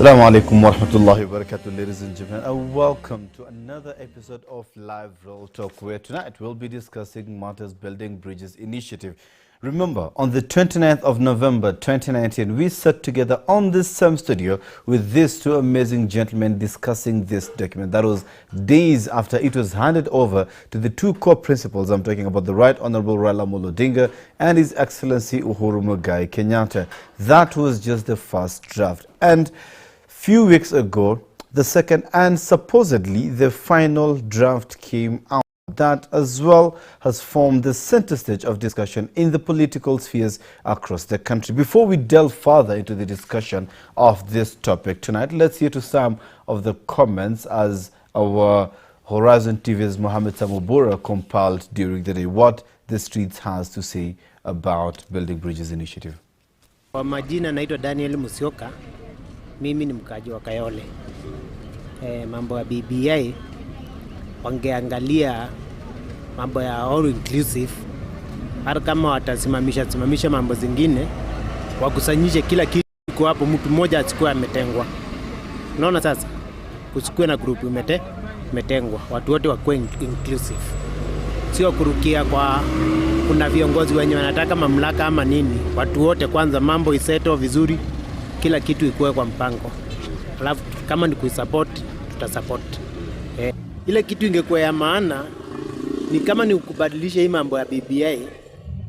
Assalamu alaikum wa rahmatullahi wa barakatuh, ladies and gentlemen, and welcome to another episode of Live Real Talk, where tonight we'll be discussing Matters Building Bridges initiative. Remember, on the 29th of November 2019, we sat together on this same studio with these two amazing gentlemen discussing this document. That was days after it was handed over to the two core principals. I'm talking about the Right Honorable Raila Amolo Odinga and His Excellency Uhuru Muigai Kenyatta. That was just the first draft. And few weeks ago, the second and supposedly the final draft came out. That as well has formed the center stage of discussion in the political spheres across the country. Before we delve further into the discussion of this topic tonight, let's hear to some of the comments as our Horizon TV's Mohammed Samubura compiled during the day what the streets has to say about Building Bridges initiative. Kwa majina naitwa Daniel Musioka, mimi ni mkaji wa Kayole. Mambo ya BBI wangeangalia mambo ya all inclusive, hata kama watasimamisha mambo zingine, wakusanyishe kila kitu kwa hapo, mtu mmoja asikuwe ametengwa. Unaona sasa, kusikue na group imetengwa, watu wote wakuwe inclusive. Sio kurukia kwa kuna viongozi wenye wanataka mamlaka ama nini. Watu wote kwanza mambo iseto vizuri, kila kitu ikuwe kwa mpango. Alafu kama ni kuisupport, tutasupport. Ile kitu ingekuwa ya maana ni kama ni kubadilisha hii mambo ya BBI,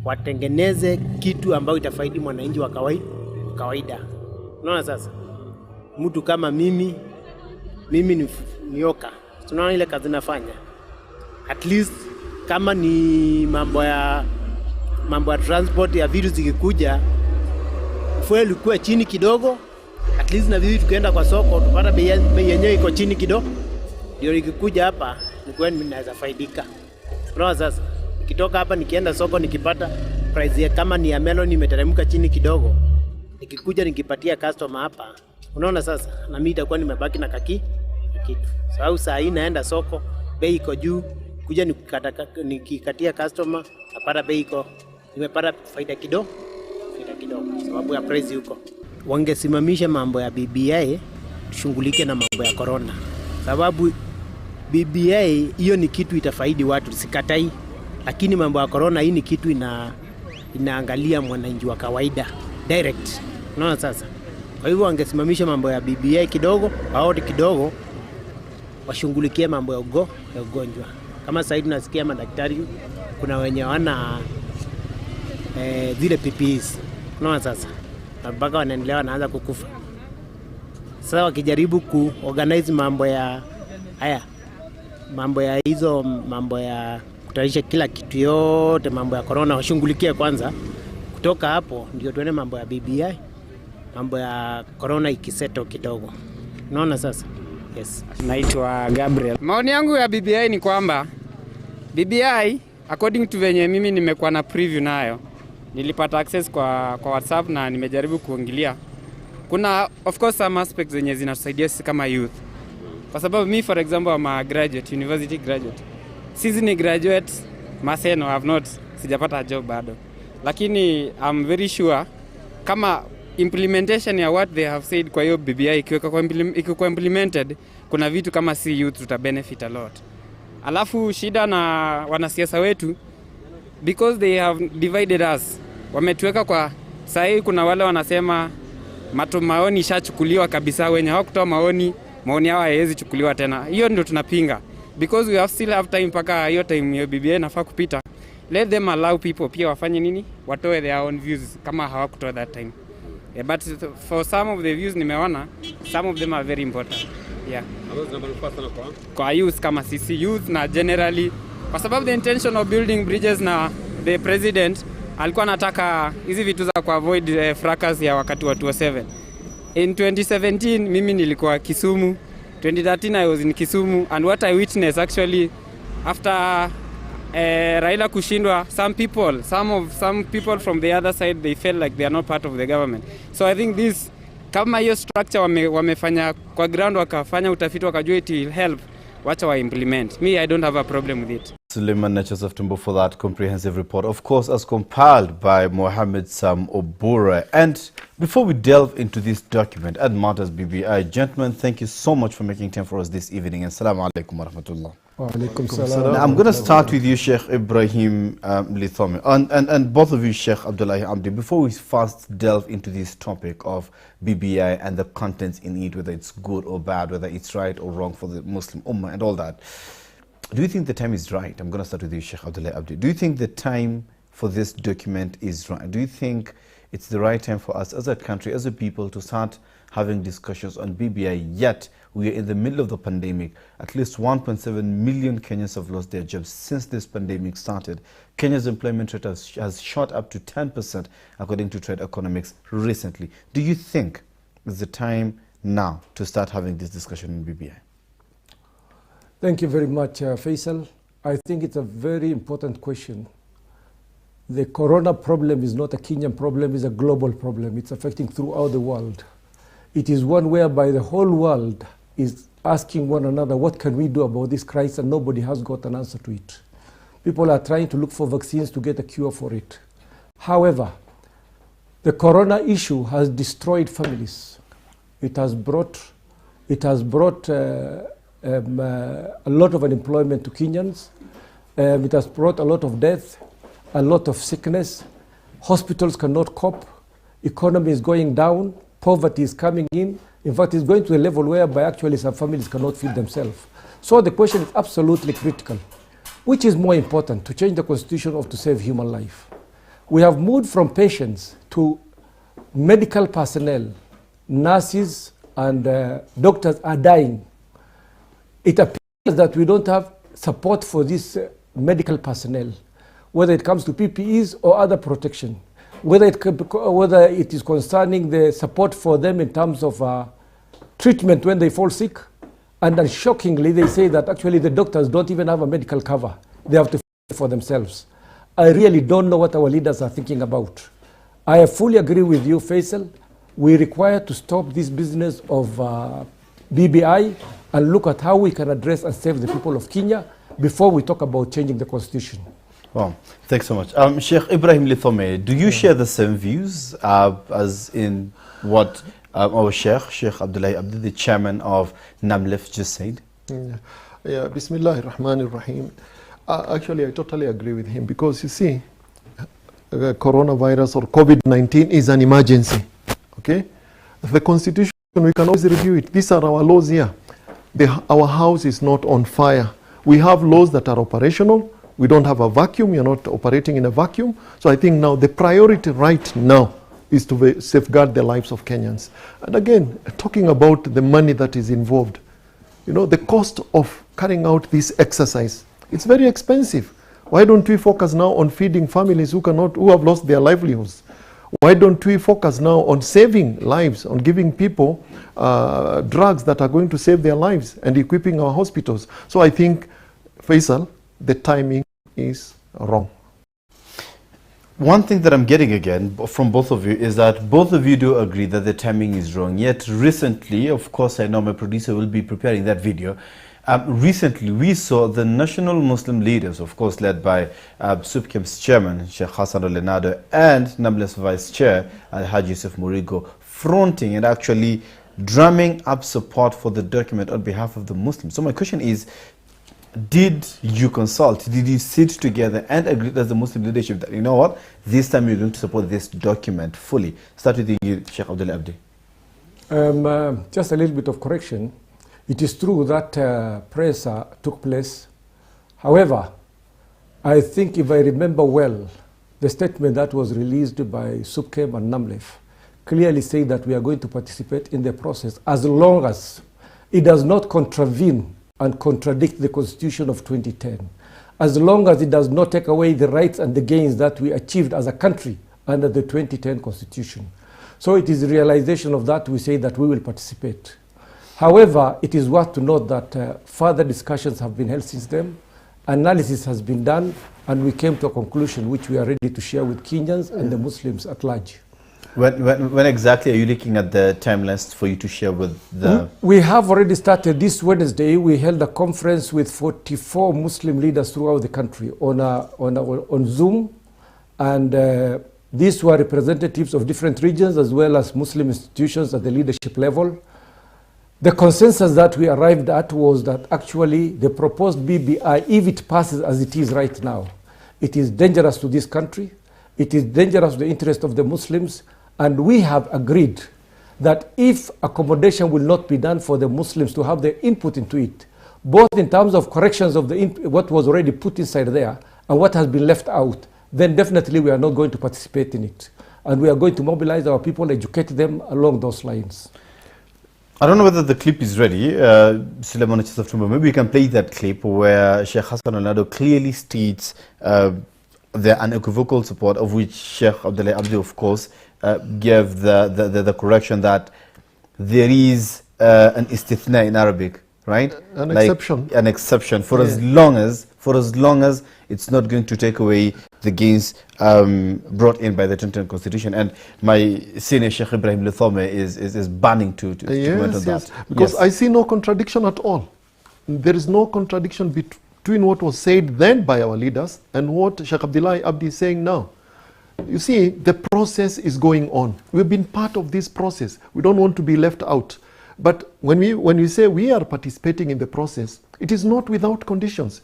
watengeneze kitu ambayo itafaidi mwananchi wa kawaida. Unaona sasa? Mtu kama mimi ni nioka. Tunaona ile kazi nafanya. At least kama ni mambo ya transport ya vitu zikikuja, fuel ikuwe chini kidogo. At least na vitu tukienda kwa soko tupata bei yenyewe iko chini kidogo. Ndio nikikuja hapa nikuwa ninaweza faidika. Unaona sasa, nikitoka hapa nikienda soko nikipata price ya kama ni ya melon imeteremka chini kidogo, nikikuja nikipatia customer hapa, unaona sasa, na mimi itakuwa nimebaki na kitu. Sababu saa hii naenda soko, bei iko juu, kuja nikikatia customer, napata bei iko, nimepata faida kidogo sababu ya price huko. Wangesimamisha mambo ya BBI, tushughulike na mambo ya corona. Sababu BBI hiyo ni kitu itafaidi watu, sikatai, lakini mambo ya corona hii ni kitu inaangalia mwananchi wa kawaida direct. Unaona sasa? Kwa hivyo wangesimamisha mambo ya BBI kidogo, au kidogo washughulikie mambo ya ugonjwa. Kama sasa hivi nasikia madaktari kuna wenye wana vile PPEs. Unaona sasa? Mpaka wanaendelea wanaanza kukufa. Sasa wakijaribu kuorganize mambo ya kutarisha kila kitu yote, mambo ya corona washughulikie kwanza. Kutoka hapo ndio tuone mambo ya BBI, mambo ya corona ikiseto kidogo. Unaona sasa? Yes. Naitwa Gabriel. Maoni yangu ya BBI ni kwamba BBI according to venye mimi nimekuwa na preview nayo, nilipata access kwa WhatsApp na nimejaribu kuongelea. Kuna of course some aspects zenye zinatusaidia sisi kama youth. Kwa sababu mimi for example I'm a graduate, university graduate. Sisi ni graduate, maseno have not sijapata job bado. Lakini I'm very sure kama implementation ya what they have said kwa hiyo BBI ikiwa implemented, kuna vitu kama si youth tuta benefit a lot. Alafu shida na wanasiasa wetu, because they have divided us, wametuweka kwa sahi. Kuna wale wanasema maoni shachukuliwa kabisa, wenye hawakutoa maoni yao haiwezi chukuliwa tena. Hiyo ndio tunapinga, because we still have time mpaka hiyo time ya BBI nafaa kupita. Let them allow people pia wafanye nini, watoe their own views kama hawakutoa that time. Yeah, but for some of the views nimeona, some of them are very important. Yeah. Kwa youth kama sisi youth na generally, kwa sababu the intention of building bridges na the president alikuwa anataka hizi vitu za kuavoid fracas ya wakati wa 2007. In 2017 mimi nilikuwa Kisumu, 2013 I was in Kisumu, and what I witnessed actually after Raila kushindwa, some people from the other side they felt like they are not part of the government. So I think this kama hiyo structure wamefanya kwa ground, wakafanya utafiti wakajua it will help wacha wa implement. Me, I don't have a problem with it. Suleiman Natchez of Tumbo for that comprehensive report, of course, as compiled by Mohammed Sam Obura. And before we delve into this document at Matters BBI, gentlemen, thank you so much for making time for us this evening. Assalamu alaikum wa rahmatullah. Now, I'm going to start with you, Sheikh Ibrahim Lithome, and both of you, Sheikh Abdullahi Abdi. Before we first delve into this topic of BBI and the contents in it, whether it's good or bad, whether it's right or wrong for the Muslim Ummah and all that, do you think the time is right? I'm going to start with you, Sheikh Abdullahi Abdi. Do you think the time for this document is right? Do you think it's the right time for us as a country, as a people, to start having discussions on BBI, yet we are in the middle of the pandemic? At least 1.7 million Kenyans have lost their jobs since this pandemic started. Kenya's employment rate has shot up to 10%, according to Trade Economics recently. Do you think it's the time now to start having this discussion on BBI? Thank you very much, Faisal. I think it's a very important question. The corona problem is not a Kenyan problem, it's a global problem. It's affecting throughout the world. It is one whereby the whole world is asking one another, what can we do about this crisis? And nobody has got an answer to it. People are trying to look for vaccines to get a cure for it. However, the corona issue has destroyed families. It has brought a lot of unemployment to Kenyans. It has brought a lot of death, a lot of sickness. Hospitals cannot cope. Economy is going down. Poverty is coming in. In fact, it's going to a level whereby actually some families cannot feed themselves. So the question is absolutely critical. Which is more important, to change the constitution or to save human life? We have moved from patients to medical personnel. Nurses and doctors are dying. It appears that we don't have support for this medical personnel, whether it comes to PPEs or other protection, whether it is concerning the support for them in terms of treatment when they fall sick. And then shockingly, they say that actually the doctors don't even have a medical cover. They have to fend for themselves. I really don't know what our leaders are thinking about. I fully agree with you, Faisal. We require to stop this business of BBI and look at how we can address and save the people of Kenya before we talk about changing the constitution. Well, thanks so much. Sheikh Ibrahim Lithome, do you share the same views as in what our Sheikh Abdullahi Abdi, the chairman of NAMLEF, just said? Yeah, Bismillahir Rahmanir Rahim. Actually, I totally agree with him because you see, coronavirus or COVID-19 is an emergency. Okay? The constitution, we can always review it. These are our laws here. Our house is not on fire. We have laws that are operational. We don't have a vacuum. You're not operating in a vacuum. So I think now the priority right now is to safeguard the lives of Kenyans. And again, talking about the money that is involved, you know, the cost of carrying out this exercise, it's very expensive. Why don't we focus now on feeding families who have lost their livelihoods? Why don't we focus now on saving lives, on giving people drugs that are going to save their lives and equipping our hospitals? So I think, Faisal, the timing is wrong. One thing that I'm getting again from both of you is that both of you do agree that the timing is wrong. Yet recently, of course, I know my producer will be preparing that video. Recently, we saw the national Muslim leaders, of course, led by SUPKEM's chairman, Sheikh Hassan Al-Lenado, and NAMLEF's vice chair, Haji Yusuf Murigo, fronting and actually drumming up support for the document on behalf of the Muslims. So my question is, did you consult? Did you sit together and agree as the Muslim leadership that, you know what, this time you're going to support this document fully? Start with you, Sheikh Abdullah Abdi. Just a little bit of correction. It is true that press took place. However, I think if I remember well, the statement that was released by SUPKEM and NAMLEF clearly say that we are going to participate in the process as long as it does not contravene and contradict the Constitution of 2010, as long as it does not take away the rights and the gains that we achieved as a country under the 2010 Constitution. So it is the realization of that we say that we will participate. However, it is worth to note that further discussions have been held since then, analysis has been done, and we came to a conclusion which we are ready to share with Kenyans and the Muslims at large. When exactly are you looking at the timelines for you to share with the... We have already started this Wednesday. We held a conference with 44 Muslim leaders throughout the country on Zoom. And these were representatives of different regions as well as Muslim institutions at the leadership level. The consensus that we arrived at was that actually the proposed BBI, if it passes as it is right now, it is dangerous to this country. It is dangerous to the interest of the Muslims. And we have agreed that if accommodation will not be done for the Muslims to have their input into it, both in terms of corrections of what was already put inside there and what has been left out, then definitely we are not going to participate in it. And we are going to mobilize our people, educate them along those lines. I don't know whether the clip is ready. Suleiman, maybe we can play that clip where Sheikh Hassan Al-Nado clearly states the unequivocal support, of which Sheikh Abdullah Abdi, of course, gave the correction that there is an istithna in Arabic, right? An exception. An exception for as long as it's not going to take away the gains brought in by the 2010 Constitution. And my senior Sheikh Ibrahim Lithome is banning to comment on that. Because I see no contradiction at all. There is no contradiction between what was said then by our leaders and what Sheikh Abdullah Abdi is saying now. You see, the process is going on. We've been part of this process. We don't want to be left out. But when we say we are participating in the process, it is not without conditions.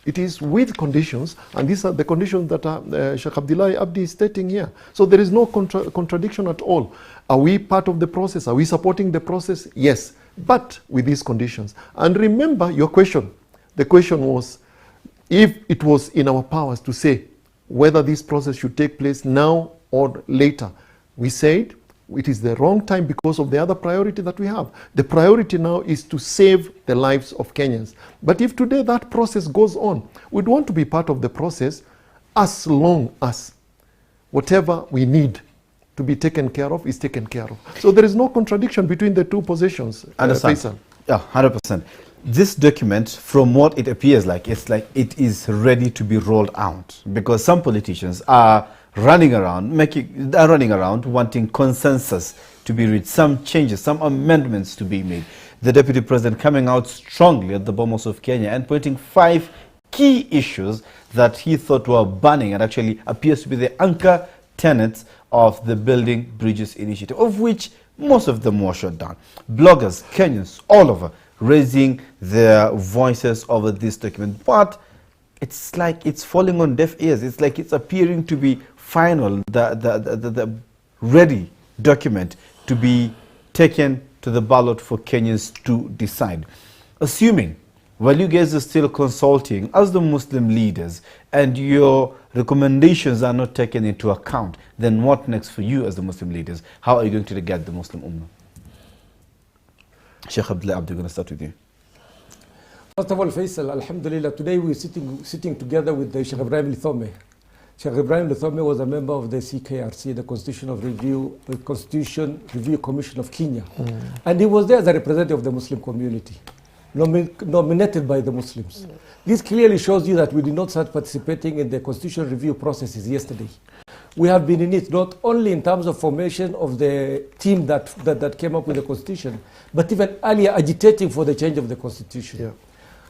It is with conditions, and these are the conditions that Sheikh Abdullah Abdi is stating here. So there is no contradiction at all. Are we part of the process? Are we supporting the process? Yes, but with these conditions. And remember your question. The question was, if it was in our powers to say whether this process should take place now or later. We said it is the wrong time because of the other priority that we have. The priority now is to save the lives of Kenyans. But if today that process goes on, we'd want to be part of the process as long as whatever we need to be taken care of is taken care of. So there is no contradiction between the two positions. Understand? Faisal. Yeah, 100%. This document, from what it appears like, it's like it is ready to be rolled out, because some politicians are running around wanting consensus to be reached, some changes, some amendments to be made. The Deputy President coming out strongly at the Bomas of Kenya and pointing 5 key issues that he thought were burning and actually appears to be the anchor tenets of the Building Bridges initiative, of which most of them were shut down. Bloggers, Kenyans, all over, raising their voices over this document. But it's like it's falling on deaf ears. It's like it's appearing to be final, the ready document to be taken to the ballot for Kenyans to decide. Assuming, while you guys are still consulting as the Muslim leaders and your recommendations are not taken into account, then what next for you as the Muslim leaders? How are you going to guide the Muslim Ummah? Sheikh Abdullah Abdi, I'm going to start with you. First of all, Faisal, Alhamdulillah, today we're sitting together with the Sheikh Ibrahim Lithome. Sheikh Ibrahim Lithome was a member of the CKRC, the Constitution Review Commission of Kenya. And he was there as a representative of the Muslim community, nominated by the Muslims. This clearly shows you that we did not start participating in the Constitution review processes yesterday. We have been in it not only in terms of formation of the team that came up with the Constitution, but even earlier agitating for the change of the Constitution. Yeah.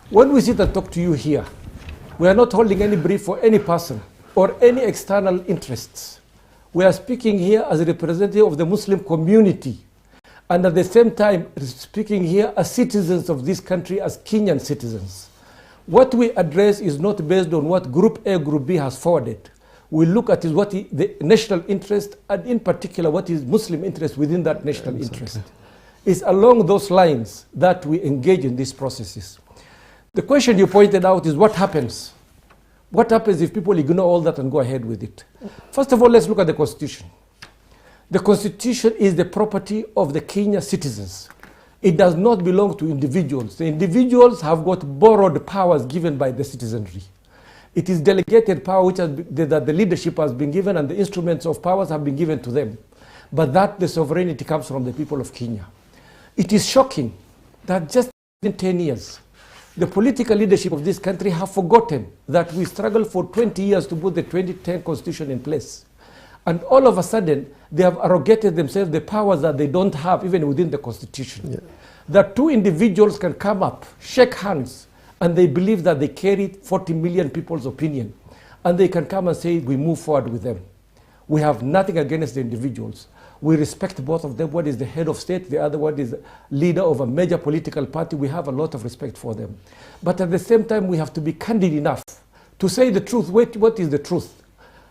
When we sit and talk to you here, we are not holding any brief for any person or any external interests. We are speaking here as a representative of the Muslim community, and at the same time speaking here as citizens of this country, as Kenyan citizens. What we address is not based on what Group A, Group B has forwarded. We look at the national interest, and in particular what is Muslim interest within that national interest. It's along those lines that we engage in these processes. The question you pointed out is what happens? What happens if people ignore all that and go ahead with it? First of all, let's look at the Constitution. The Constitution is the property of the Kenya citizens. It does not belong to individuals. The individuals have got borrowed powers given by the citizenry. It is delegated power that the leadership has been given, and the instruments of powers have been given to them. But that the sovereignty comes from the people of Kenya. It is shocking that just in 10 years, the political leadership of this country have forgotten that we struggled for 20 years to put the 2010 Constitution in place. And all of a sudden, they have arrogated themselves the powers that they don't have even within the constitution. Yeah. That two individuals can come up, shake hands, and they believe that they carry 40 million people's opinion. And they can come and say, we move forward with them. We have nothing against the individuals. We respect both of them. One is the head of state, the other one is leader of a major political party. We have a lot of respect for them. But at the same time, we have to be candid enough to say the truth. What is the truth?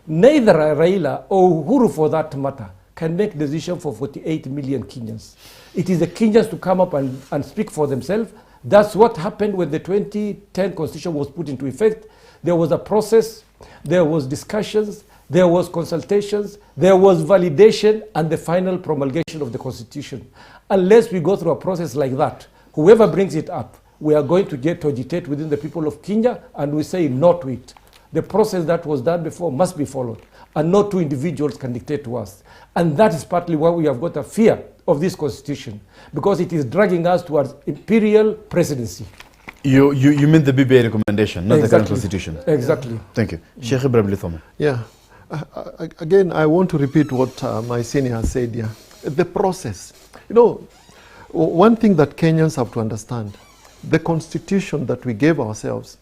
Neither Raila or Uhuru, for that matter, can make decision for 48 million Kenyans. It is the Kenyans to come up and speak for themselves. That's what happened when the 2010 constitution was put into effect. There was a process, there was discussions, there was consultations, there was validation, and the final promulgation of the constitution. Unless we go through a process like that, whoever brings it up, we are going to get to agitate within the people of Kenya, and we say no to it. The process that was done before must be followed, and no two individuals can dictate to us. And that is partly why we have got a fear of this constitution, because it is dragging us towards imperial presidency. You mean the BBI recommendation, not Exactly. the current constitution? Exactly. Thank you. Sheikh Ibrahim Lithoma. Yeah. Again, I want to repeat what my senior has said here. The process. You know, one thing that Kenyans have to understand, the constitution that we gave ourselves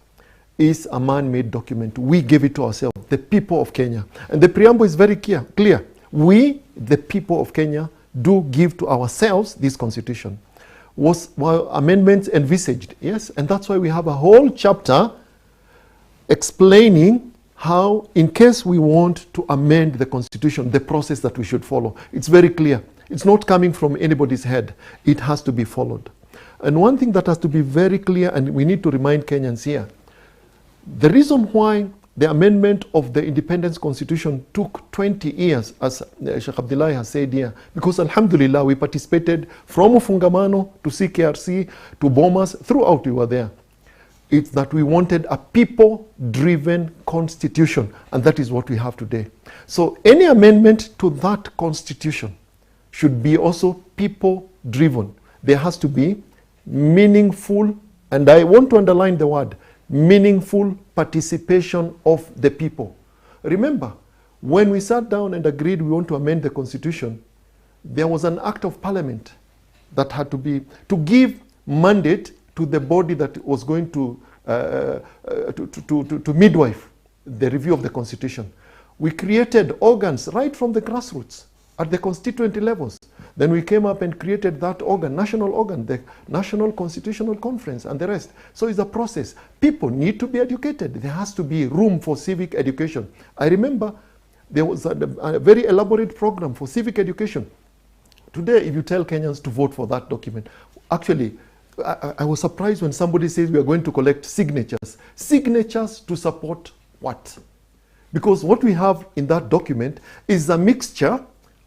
is a man-made document. We gave it to ourselves, the people of Kenya. And the preamble is very clear. We, the people of Kenya, do give to ourselves this constitution. Were amendments envisaged? Yes, and that's why we have a whole chapter explaining how, in case we want to amend the constitution, the process that we should follow. It's very clear. It's not coming from anybody's head. It has to be followed. And one thing that has to be very clear, and we need to remind Kenyans here, the reason why the amendment of the independence constitution took 20 years, as Sheikh Abdullahi has said here, because alhamdulillah, we participated from Ufungamano to CKRC to Bomas, throughout we were there. It's that we wanted a people-driven constitution, and that is what we have today. So any amendment to that constitution should be also people-driven. There has to be meaningful, and I want to underline the word, meaningful participation of the people. Remember, when we sat down and agreed we want to amend the constitution, there was an act of parliament that had to be, to give mandate to the body that was going to midwife the review of the constitution. We created organs right from the grassroots at the constituent levels. Then we came up and created that organ, the National Constitutional Conference and the rest. So it's a process. People need to be educated. There has to be room for civic education. I remember there was a very elaborate program for civic education. Today, if you tell Kenyans to vote for that document, actually, I was surprised when somebody says we are going to collect signatures. Signatures to support what? Because what we have in that document is a mixture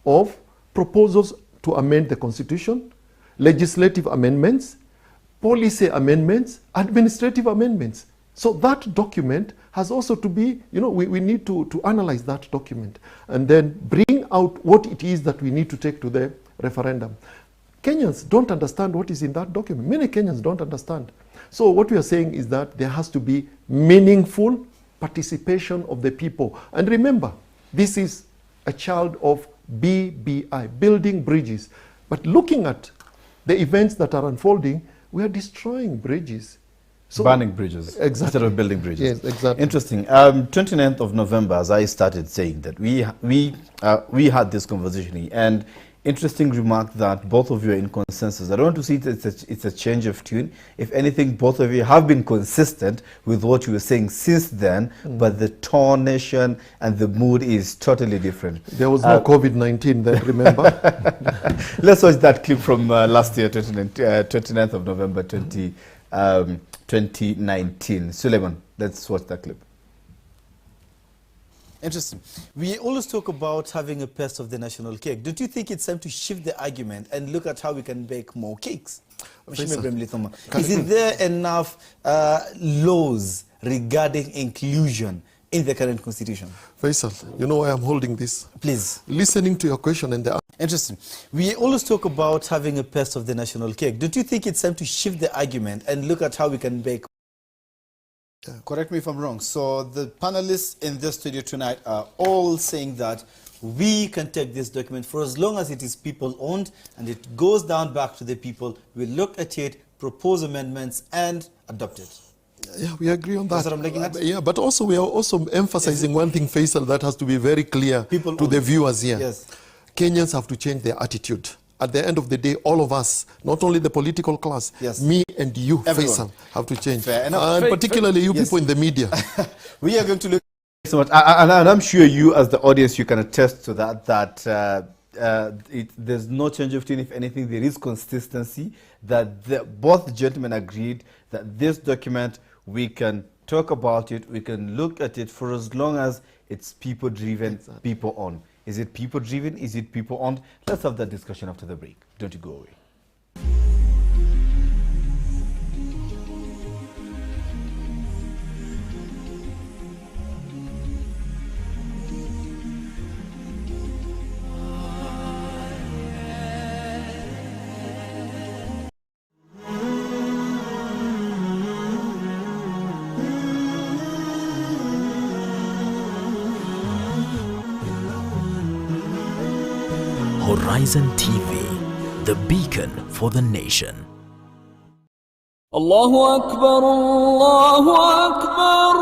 of proposals to amend the constitution, legislative amendments, policy amendments, administrative amendments. So that document has also to be, you know, we need to analyze that document and then bring out what it is that we need to take to the referendum. Kenyans don't understand what is in that document. Many Kenyans don't understand. So what we are saying is that there has to be meaningful participation of the people. And remember, this is a child of BBI, building bridges. But looking at the events that are unfolding, we are destroying bridges. So burning bridges exactly. instead of building bridges. Yes, exactly. Interesting. 29th of November, as I started saying that we had this conversation, and interesting remark that both of you are in consensus. I don't want to see it's a change of tune. If anything, both of you have been consistent with what you were saying since then, but the tonation and the mood is totally different. There was no COVID-19 then, remember? Let's watch that clip from last year, 29th of November 2019. Suleiman, let's watch that clip. Interesting. We always talk about having a piece of the national cake. Don't you think it's time to shift the argument and look at how we can bake more cakes? Is it there enough laws regarding inclusion in the current constitution? Faisal, you know why I'm holding this? Please. Listening to your question and the Interesting. We always talk about having a piece of the national cake. Don't you think it's time to shift the argument and look at how we can bake? Correct me if I'm wrong. So the panelists in this studio tonight are all saying that we can take this document for as long as it is people-owned and it goes down back to the people. We look at it, propose amendments, and adopt it. Yeah, we agree on that. That's what I'm looking at. Yeah, but also we are also emphasizing one thing, Faisal, that has to be very clear to the viewers here. Yes. Kenyans have to change their attitude. At the end of the day, all of us, not only the political class, me and you, everyone, Faisal, have to change. Fair enough. And particularly you people in the media. We are going to look so much, and I'm sure you as the audience, you can attest to that, there's no change of tune. If anything, there is consistency, that both gentlemen agreed that this document, we can talk about it, we can look at it for as long as it's people-driven, people-owned. Is it people-driven? Is it people-owned? Let's have that discussion after the break. Don't you go away. Horizon TV, the beacon for the nation. Allahu Akbar, Allahu Akbar,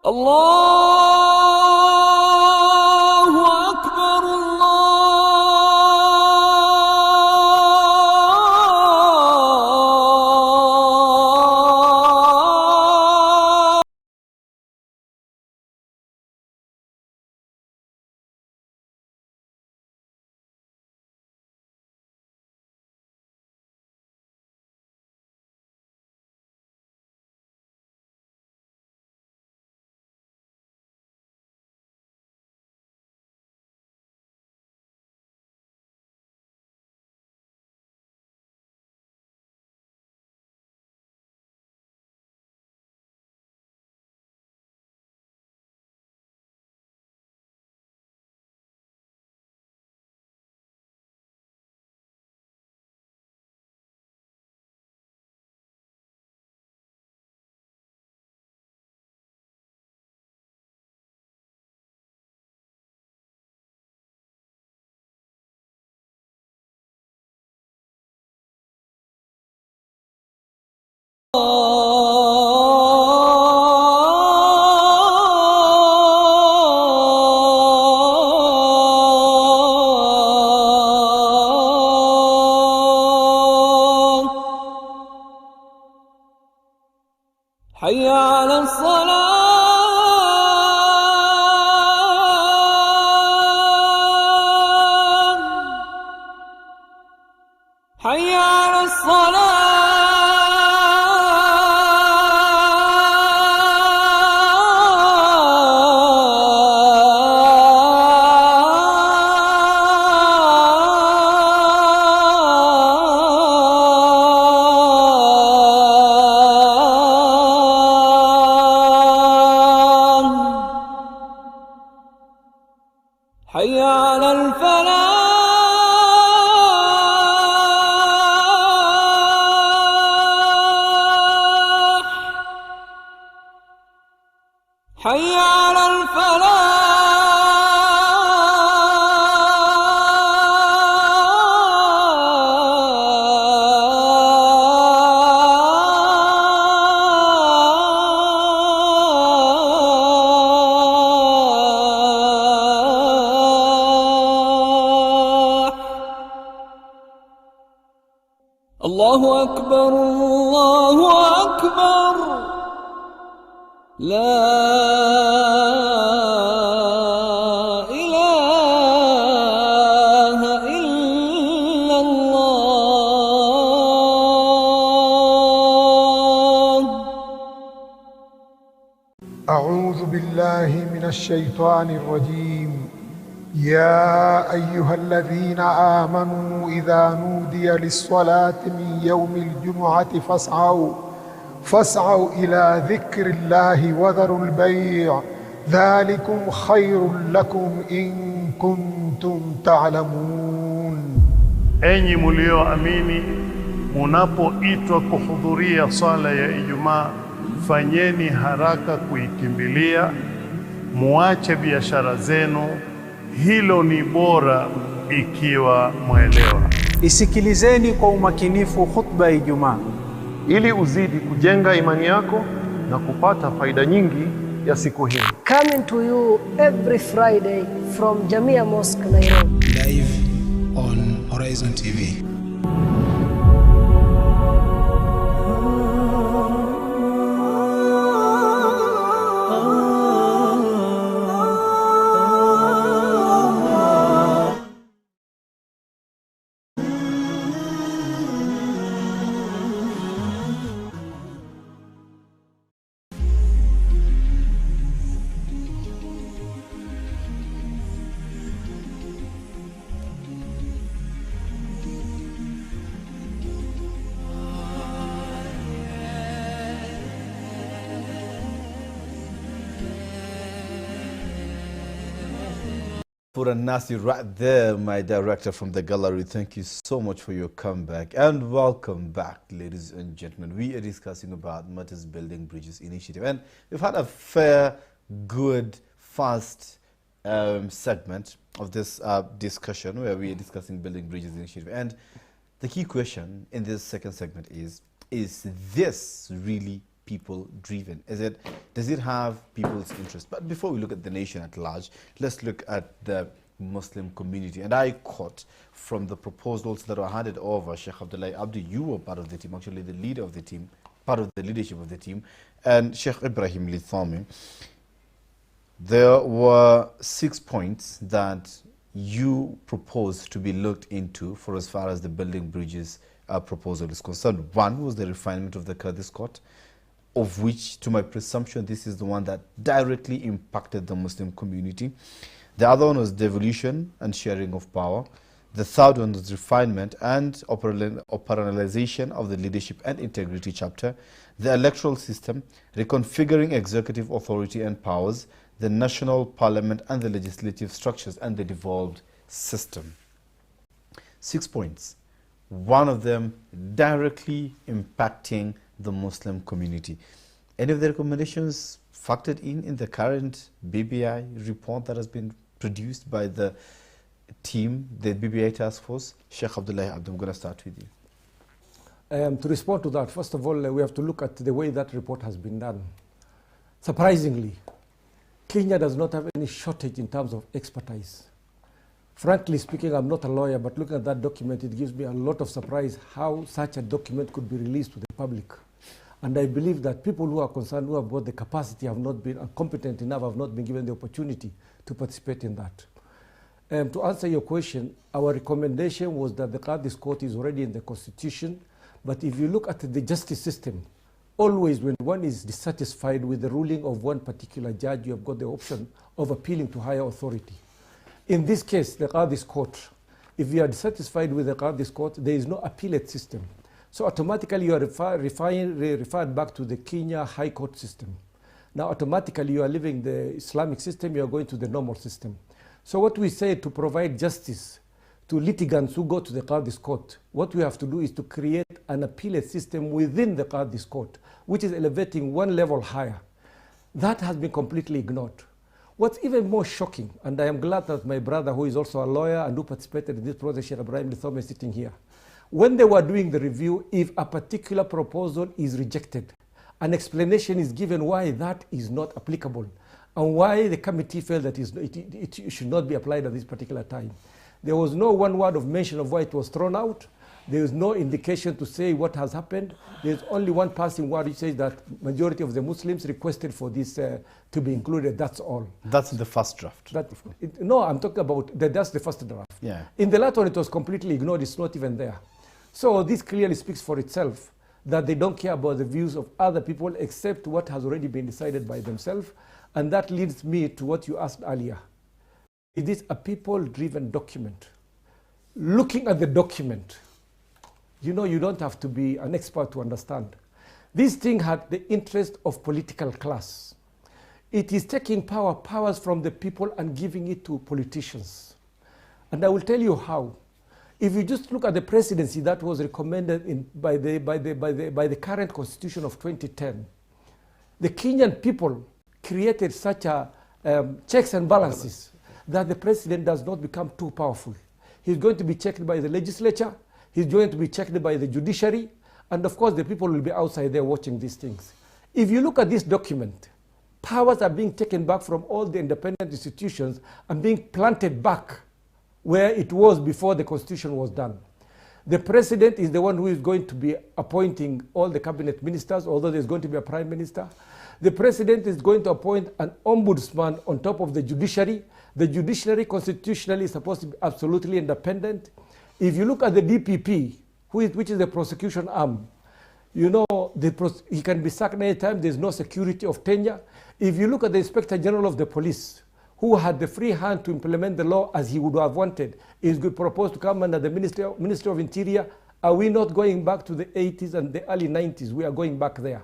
Allahu Akbar, حي على الصلاة حي على حي على الفلاح حي على الله أكبر الله أكبر لا إله إلا الله. أعوذ بالله من الشيطان الرجيم. يا أيها الذين آمنوا إذا نودي للصلاة من يوم الجمعة فاسعوا إلى ذكر الله وذروا البيع ذلكم خير لكم إن كنتم تعلمون. Enyi mlioamini, munapoitwa kuhudhuria swala ya Ijumaa, fanyeni haraka kuikimbilia, muache biashara zenu, hilo ni bora ikiwa mwelewa. Isikilizeni kwa umakinifu khutba ya Ijumaa ili uzidi kujenga imani yako na kupata faida nyingi ya siku hii. Coming to you every Friday from Jamia Mosque, Nairobi. Live on Horizon TV. Pura Nasi right there, my director from the gallery. Thank you so much for your comeback and welcome back, ladies and gentlemen. We are discussing about matters building bridges initiative, and we've had a fair, good, fast segment of this discussion where we are discussing building bridges initiative. And the key question in this second segment is this really people driven? Does it have people's interest? But before we look at the nation at large, let's look at the Muslim community. And I quote from the proposals that were handed over. Sheikh Abdullah Abdu, you were part of the team, actually the leader of the team, part of the leadership of the team, and Sheikh Ibrahim Lithami. There were 6 points that you proposed to be looked into for as far as the building bridges proposal is concerned. One was the refinement of the Kurdish court, of which, to my presumption, this is the one that directly impacted the Muslim community. The other one was devolution and sharing of power. The third one was refinement and operationalization of the leadership and integrity chapter. The electoral system, reconfiguring executive authority and powers, the national parliament and the legislative structures, and the devolved system. 6 points. One of them directly impacting the Muslim community. Any of the recommendations factored in the current BBI report that has been produced by the team, the BBI task force? Sheikh Abdullah Abdu, I'm going to start with you. To respond to that, first of all, we have to look at the way that report has been done. Surprisingly, Kenya does not have any shortage in terms of expertise. Frankly speaking, I'm not a lawyer, but looking at that document, it gives me a lot of surprise how such a document could be released to the public. And I believe that people who are concerned, who have got the capacity, have not been competent enough, have not been given the opportunity to participate in that. To answer your question, our recommendation was that the Kurdish court is already in the constitution, but if you look at the justice system, always when one is dissatisfied with the ruling of one particular judge, you have got the option of appealing to higher authority. In this case, the Kurdish court, if you are dissatisfied with the Kurdish court, there is no appellate system. So automatically you are referred back to the Kenya High Court system. Now automatically you are leaving the Islamic system, you are going to the normal system. So what we say to provide justice to litigants who go to the Kurdish court, what we have to do is to create an appellate system within the Kurdish court, which is elevating one level higher. That has been completely ignored. What's even more shocking, and I am glad that my brother, who is also a lawyer and who participated in this process, Sheikh Ibrahim Lithome, is sitting here. When they were doing the review, if a particular proposal is rejected, an explanation is given why that is not applicable and why the committee felt that it should not be applied at this particular time. There was no one word of mention of why it was thrown out. There is no indication to say what has happened. There's only one passing word which says that majority of the Muslims requested for this to be included. That's all. That's in the first draft. No, I'm talking about that's the first draft. Yeah. In the latter one, it was completely ignored. It's not even there. So this clearly speaks for itself that they don't care about the views of other people except what has already been decided by themselves. And that leads me to what you asked earlier. Is this a people-driven document? Looking at the document, you know, you don't have to be an expert to understand. This thing had the interest of political class. It is taking powers from the people and giving it to politicians. And I will tell you how. If you just look at the presidency that was recommended by the current constitution of 2010, the Kenyan people created such a checks and balances, that the president does not become too powerful. He's going to be checked by the legislature, he's going to be checked by the judiciary, and of course the people will be outside there watching these things. If you look at this document, powers are being taken back from all the independent institutions and being planted back where it was before the constitution was done. The president is the one who is going to be appointing all the cabinet ministers, although there's going to be a prime minister. The president is going to appoint an ombudsman on top of the judiciary. The judiciary constitutionally is supposed to be absolutely independent. If you look at the DPP, which is the prosecution arm, you know, he can be sacked anytime, there's no security of tenure. If you look at the Inspector General of the Police, who had the free hand to implement the law as he would have wanted, is proposed to come under the Ministry of Interior. Are we not going back to the 80s and the early 90s? We are going back there.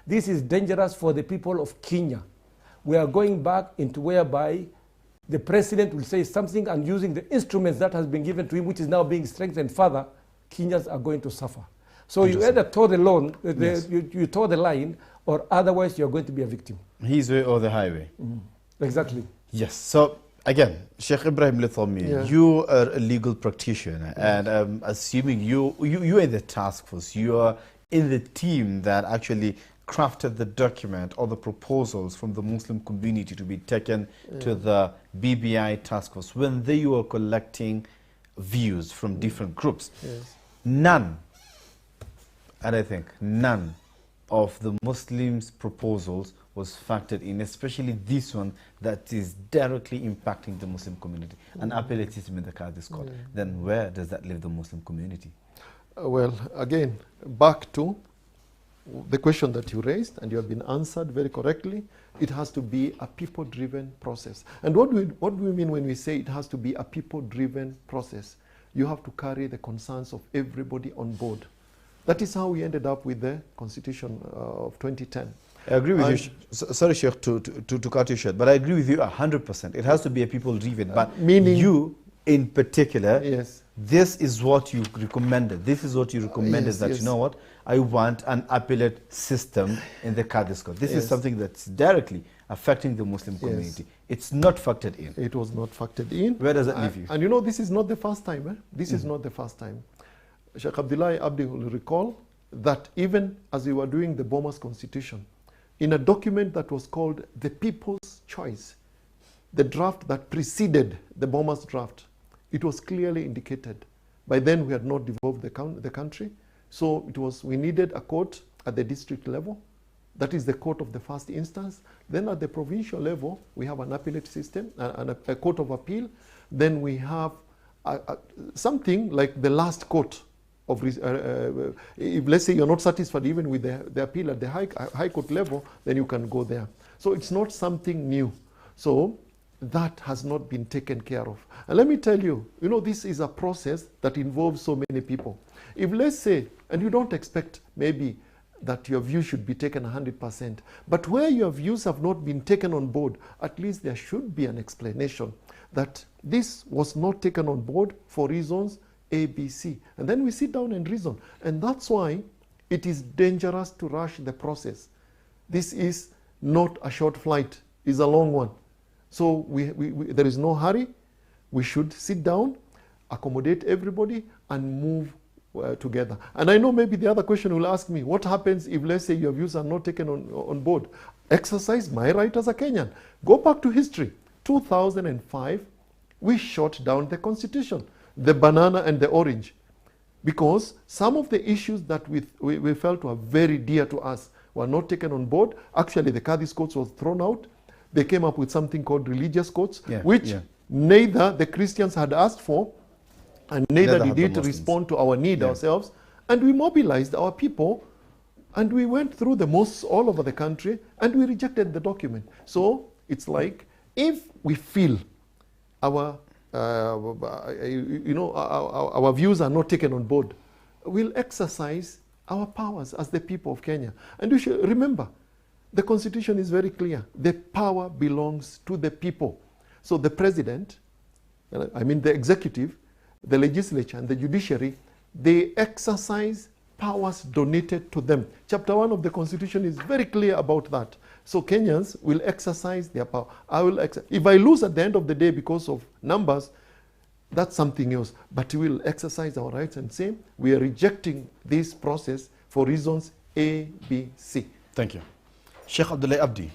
This is dangerous for the people of Kenya. We are going back into whereby the president will say something, and using the instruments that has been given to him, which is now being strengthened further, Kenyans are going to suffer. So you either toe the line, you toe the line, or otherwise you're going to be a victim. His way or the highway. Exactly. Yes. So again, Sheikh Ibrahim Lithomi, you are a legal practitioner, and assuming you are in the task force, you are in the team that actually crafted the document or the proposals from the Muslim community to be taken to the BBI task force, when they were collecting views from different groups. None, and I think none of the Muslims' proposals was factored in, especially this one that is directly impacting the Muslim community. An appellate system in the Kurdish court. Then where does that leave the Muslim community? Well, again, back to the question that you raised, and you have been answered very correctly. It has to be a people-driven process. And what do we mean when we say it has to be a people-driven process? You have to carry the concerns of everybody on board. That is how we ended up with the Constitution of 2010. I agree with you. Sorry, Sheikh, to cut you short, but I agree with you 100%. It has to be a people-driven. But meaning you, in particular, yes, this is what you recommended. This is what you recommended, that you know what, I want an appellate system in the Kurdish court. This is something that's directly affecting the Muslim community. It's not factored in. It was not factored in. Where does that leave you? And you know, this is not the first time. This is not the first time. Sheikh Abdullah Abdi will recall that even as we were doing the Bomas Constitution, in a document that was called the People's Choice, the draft that preceded the Bomas draft, it was clearly indicated. By then we had not devolved the country, so it was, we needed a court at the district level, that is the court of the first instance. Then at the provincial level, we have an appellate system, and a court of appeal. Then we have something like the last court of, if let's say you're not satisfied even with the appeal at the high court level, then you can go there. So it's not something new. So that has not been taken care of. And let me tell you, you know, this is a process that involves so many people. If let's say, and you don't expect maybe that your view should be taken 100%, but where your views have not been taken on board, at least there should be an explanation that this was not taken on board for reasons A, B, C. And then we sit down and reason. And that's why it is dangerous to rush the process. This is not a short flight, it's a long one. So there is no hurry. We should sit down, accommodate everybody, and move together. And I know maybe the other question will ask me, what happens if, let's say, your views are not taken on board? Exercise my right as a Kenyan. Go back to history. 2005, we shot down the Constitution, the banana and the orange, because some of the issues that we felt were very dear to us were not taken on board. Actually, the Kurdish courts was thrown out. They came up with something called religious courts, which neither the Christians had asked for, and neither did it respond to our need ourselves. And we mobilized our people, and we went through the mosques all over the country, and we rejected the document. So it's like, if we feel our our views are not taken on board, we'll exercise our powers as the people of Kenya. And you should remember, the Constitution is very clear. The power belongs to the people. So the president, I mean the executive, the legislature and the judiciary, they exercise powers donated to them. Chapter 1 of the Constitution is very clear about that. So Kenyans will exercise their power. If I lose at the end of the day because of numbers, that's something else. But we will exercise our rights and say we are rejecting this process for reasons A, B, C. Thank you. Sheikh Abdullah Abdi,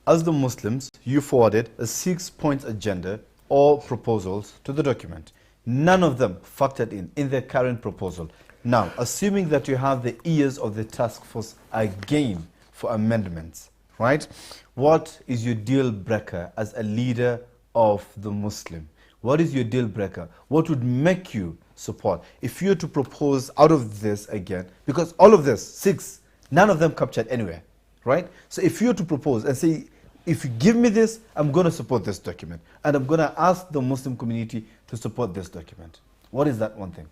as the Muslims, you forwarded a 6-point agenda or proposals to the document. None of them factored in their current proposal. Now, assuming that you have the ears of the task force again for amendments, right? What is your deal breaker as a leader of the Muslim? What is your deal breaker? What would make you support? If you were to propose out of this again, because all of this, 6, none of them captured anywhere, right? So if you were to propose and say, if you give me this, I'm going to support this document. And I'm going to ask the Muslim community to support this document. What is that one thing?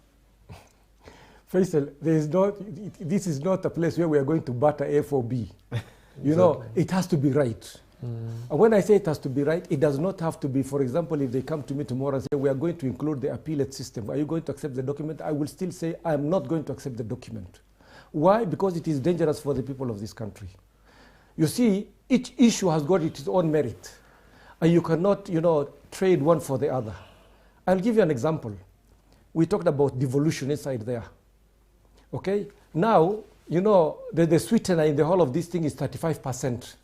Faisal, this is not a place where we are going to batter A for B. You know, it has to be right. And when I say it has to be right, it does not have to be, for example, if they come to me tomorrow and say, we are going to include the appellate system, are you going to accept the document? I will still say, I am not going to accept the document. Why? Because it is dangerous for the people of this country. You see, each issue has got its own merit. And you cannot, trade one for the other. I'll give you an example. We talked about devolution inside there. Okay? Now, the sweetener in the whole of this thing is 35%.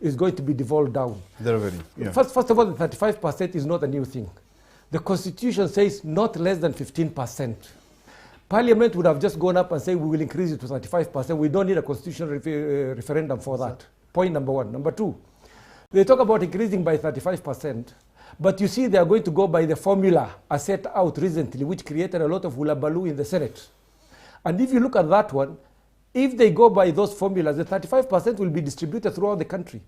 Is going to be devolved down. Yeah. First of all, the 35% is not a new thing. The Constitution says not less than 15%. Parliament would have just gone up and said, we will increase it to 35%. We don't need a constitutional referendum for that. Point number one. Number two, they talk about increasing by 35%, but you see they are going to go by the formula I set out recently, which created a lot of hullabaloo in the Senate. And if you look at that one, if they go by those formulas, the 35% will be distributed throughout the country.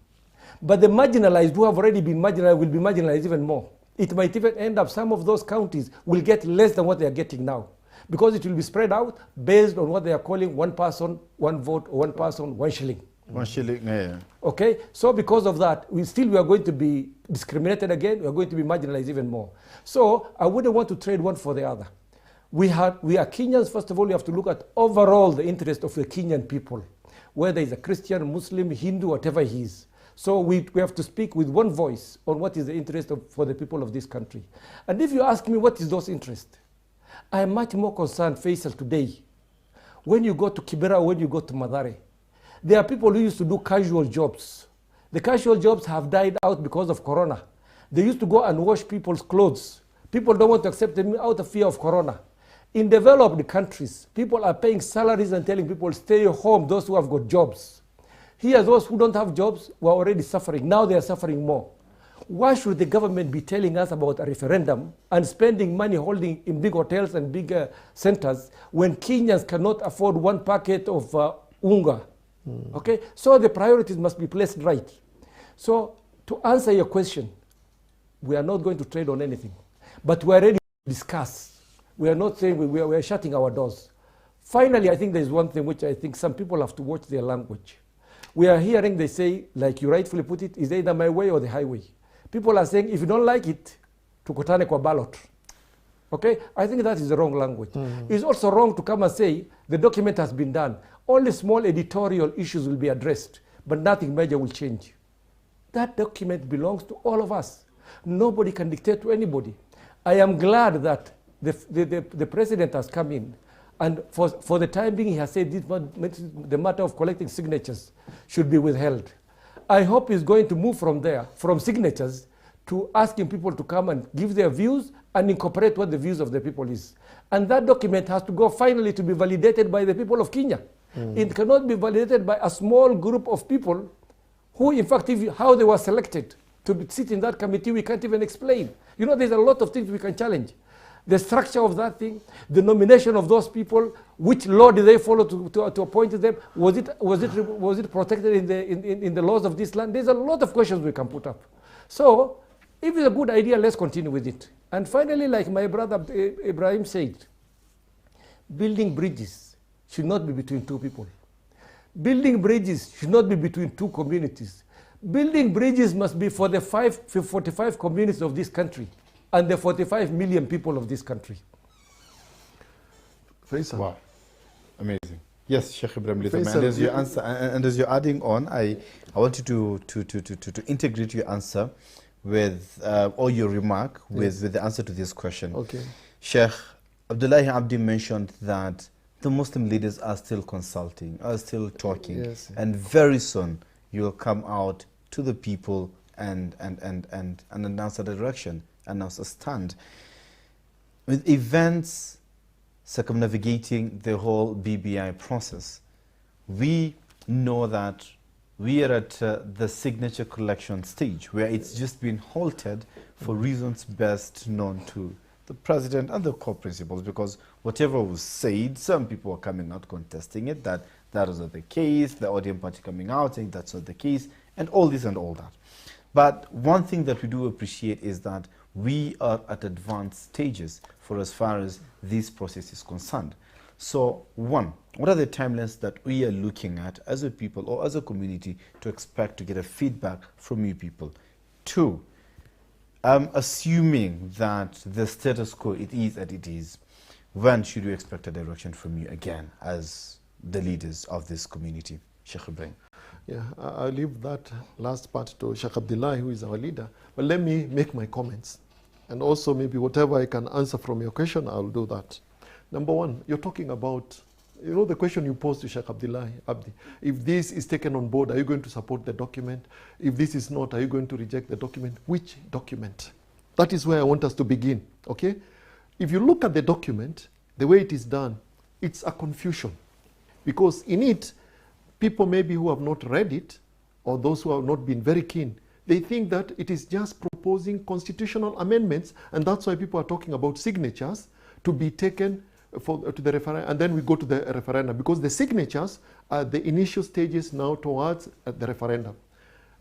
But the marginalized who have already been marginalized will be marginalized even more. It might even end up some of those counties will get less than what they are getting now, because it will be spread out based on what they are calling one person, one vote, or one person, 1 shilling. 1 shilling, yeah. Okay, so because of that, we are going to be discriminated again, we are going to be marginalized even more. So I wouldn't want to trade one for the other. We are Kenyans. First of all, we have to look at overall the interest of the Kenyan people, whether he's a Christian, Muslim, Hindu, whatever he is. So we have to speak with one voice on what is the interest for the people of this country. And if you ask me what is those interests, I am much more concerned, Faisal, today. When you go to Kibera, when you go to Mathare, there are people who used to do casual jobs. The casual jobs have died out because of Corona. They used to go and wash people's clothes. People don't want to accept them out of fear of Corona. In developed countries, people are paying salaries and telling people stay home, those who have got jobs. Here, those who don't have jobs were already suffering. Now they are suffering more. Why should the government be telling us about a referendum and spending money holding in big hotels and big centers when Kenyans cannot afford 1 packet of unga? Okay, so the priorities must be placed right. So to answer your question, we are not going to trade on anything, but we are ready to discuss. We are not saying we are shutting our doors. Finally, I think there is one thing which I think some people have to watch their language. We are hearing they say, like you rightfully put it, is either my way or the highway. People are saying, if you don't like it, tukutane kwa ballot. Okay? I think that is the wrong language. It's also wrong to come and say, the document has been done. Only small editorial issues will be addressed, but nothing major will change. That document belongs to all of us. Nobody can dictate to anybody. I am glad that the president has come in, and for the time being he has said the matter of collecting signatures should be withheld. I hope he's going to move from there, from signatures, to asking people to come and give their views and incorporate what the views of the people is. And that document has to go finally to be validated by the people of Kenya. It cannot be validated by a small group of people who, in fact, how they were selected to sit in that committee, we can't even explain. There's a lot of things we can challenge. The structure of that thing, the nomination of those people, which law did they follow to appoint them? Was it protected in the laws of this land? There's a lot of questions we can put up. So, if it's a good idea, let's continue with it. And finally, like my brother Ibrahim said, building bridges should not be between two people. Building bridges should not be between two communities. Building bridges must be for the 45 communities of this country and the 45 million people of this country. Faisal. Wow. Amazing. Yes, Sheikh Ibrahim Litham, Faisal, and as you you- answer, and as you're adding on, I want you to integrate your answer with or your remark with the answer to this question. Okay. Sheikh Abdullahi Abdi mentioned that the Muslim leaders are still consulting, are still talking, Yes. and very soon you will come out to the people and announce a direction, announce a stand. With events circumnavigating the whole BBI process, we know that we are at the signature collection stage where it's just been halted for reasons best known to the president and the core principals, because whatever was said, some people are coming out contesting it, that is not the case, the Odium party coming out saying that's not the case, and all this and all that. But one thing that we do appreciate is that we are at advanced stages for as far as this process is concerned. So, one, what are the timelines that we are looking at as a people or as a community to expect to get a feedback from you people? Two, assuming that the status quo it is as it is, when should we expect a direction from you again as the leaders of this community? Sheikh Ibrahim. Yeah, I'll leave that last part to Sheikh Abdullah, who is our leader. But let me make my comments. And also maybe whatever I can answer from your question, I'll do that. Number one, you're talking about, you know, the question you posed to Sheikh Abdullah Abdi. If this is taken on board, are you going to support the document? If this is not, are you going to reject the document? Which document? That is where I want us to begin, okay? If you look at the document, the way it is done, it's a confusion. Because in it, people maybe who have not read it, or those who have not been very keen, they think that it is just proposing constitutional amendments, and that's why people are talking about signatures to be taken to the referendum, and then we go to the referendum, because the signatures are the initial stages now towards the referendum.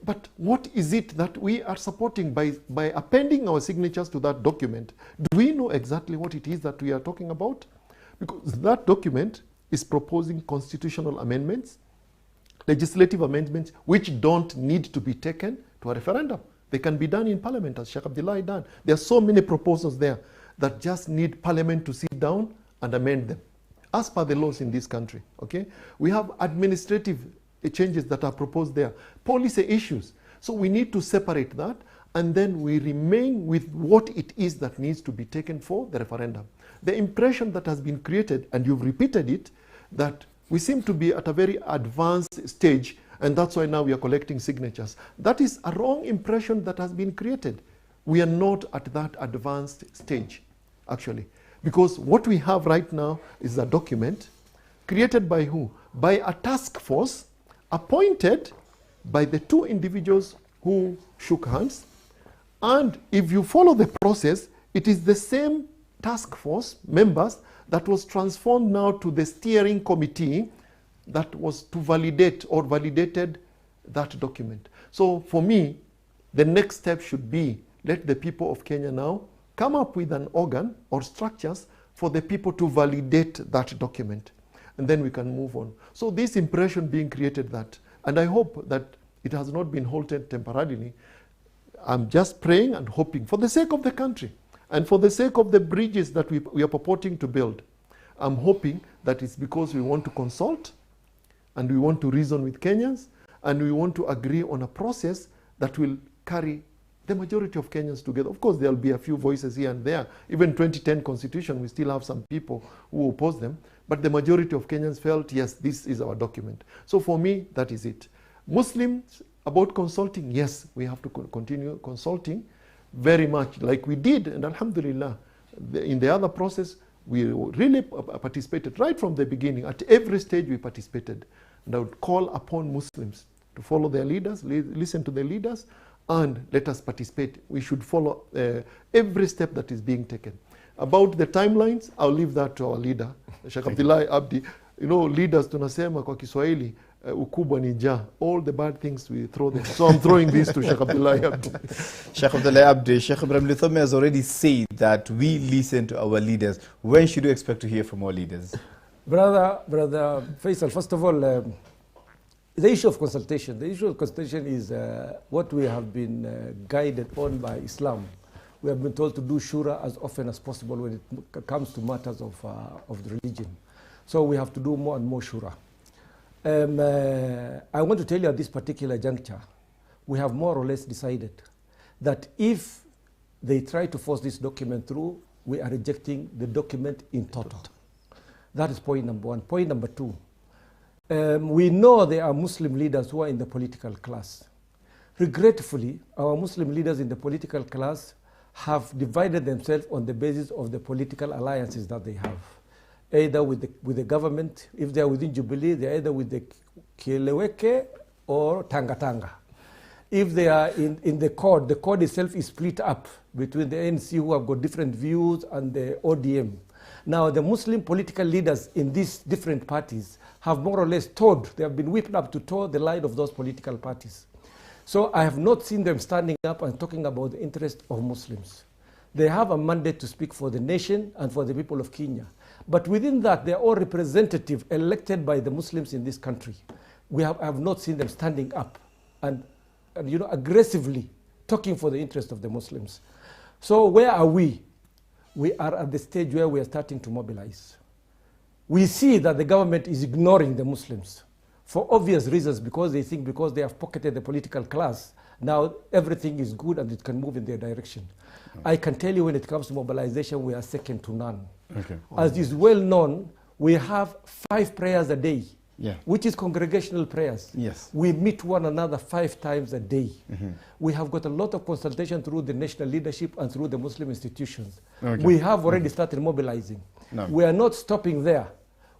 But what is it that we are supporting by appending our signatures to that document? Do we know exactly what it is that we are talking about? Because that document is proposing constitutional amendments, legislative amendments, which don't need to be taken to a referendum. They can be done in Parliament, as Sheikh Abdullah done. There are so many proposals there that just need Parliament to sit down and amend them, as per the laws in this country, okay? We have administrative changes that are proposed there, policy issues. So we need to separate that, and then we remain with what it is that needs to be taken for the referendum. The impression that has been created, and you've repeated it, that we seem to be at a very advanced stage, and that's why now we are collecting signatures. That is a wrong impression that has been created. We are not at that advanced stage, actually. Because what we have right now is a document created by who? By a task force appointed by the two individuals who shook hands. And if you follow the process, it is the same task force members that was transformed now to the steering committee that was to validate or validated that document. So for me, the next step should be, let the people of Kenya now come up with an organ or structures for the people to validate that document. And then we can move on. So this impression being created that, and I hope that it has not been halted temporarily. I'm just praying and hoping for the sake of the country and for the sake of the bridges that we are purporting to build. I'm hoping that it's because we want to consult and we want to reason with Kenyans and we want to agree on a process that will carry the majority of Kenyans together. Of course, there'll be a few voices here and there. Even 2010 Constitution, we still have some people who oppose them. But the majority of Kenyans felt, yes, this is our document. So for me, that is it. Muslims, about consulting, yes, we have to continue consulting very much like we did. And alhamdulillah, in the other process, we really participated right from the beginning. At every stage, we participated. And I would call upon Muslims to follow their leaders, listen to their leaders, and let us participate. We should follow every step that is being taken. About the timelines, I'll leave that to our leader, Sheikh Abdullah Abdi. You know, leaders tunasema kwa Kiswahili, ukubwa ni njaa. All the bad things we throw them. So I'm throwing this to Sheikh Abdullah Abdi. Sheikh Abdullah Abdi, Sheikh Ibrahim Lithome has already said that we listen to our leaders. When should we expect to hear from our leaders? Brother Faisal, first of all, the issue of consultation. The issue of consultation is what we have been guided on by Islam. We have been told to do shura as often as possible when it comes to matters of the religion. So we have to do more and more shura. I want to tell you at this particular juncture, we have more or less decided that if they try to force this document through, we are rejecting the document in total. That is point number one. Point number two, we know there are Muslim leaders who are in the political class. Regretfully, our Muslim leaders in the political class have divided themselves on the basis of the political alliances that they have. Either with the government, if they are within Jubilee, they are either with the Kieleweke or Tanga Tanga. If they are in the court itself is split up between the ANC who have got different views and the ODM. Now the Muslim political leaders in these different parties have more or less they have been whipped up to toe the line of those political parties. So I have not seen them standing up and talking about the interest of Muslims. They have a mandate to speak for the nation and for the people of Kenya. But within that, they are all representatives elected by the Muslims in this country. I have not seen them standing up and aggressively talking for the interest of the Muslims. So where are we? We are at the stage where we are starting to mobilize. We see that the government is ignoring the Muslims for obvious reasons, because they think because they have pocketed the political class, now everything is good and it can move in their direction. I can tell you when it comes to mobilization, we are second to none. Okay. As is well known, we have 5 prayers a day, which is congregational prayers. Yes. We meet one another 5 times a day. We have got a lot of consultation through the national leadership and through the Muslim institutions. Okay. We have already started mobilizing. No. We are not stopping there.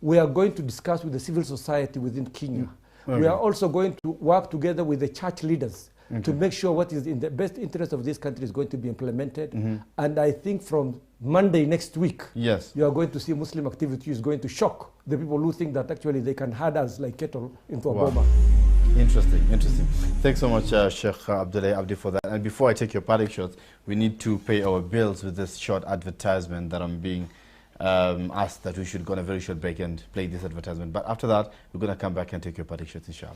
We are going to discuss with the civil society within Kenya. Okay. We are also going to work together with the church leaders to make sure what is in the best interest of this country is going to be implemented. And I think from Monday next week, you are going to see Muslim activity is going to shock the people who think that actually they can herd us like cattle into a bomber. Interesting. Thanks so much, Sheikh Abdullahi Abdi, for that. And before I take your parting shots, we need to pay our bills with this short advertisement that I'm being asked that we should go on a very short break and play this advertisement. But after that, we're going to come back and take your parting shots, inshallah.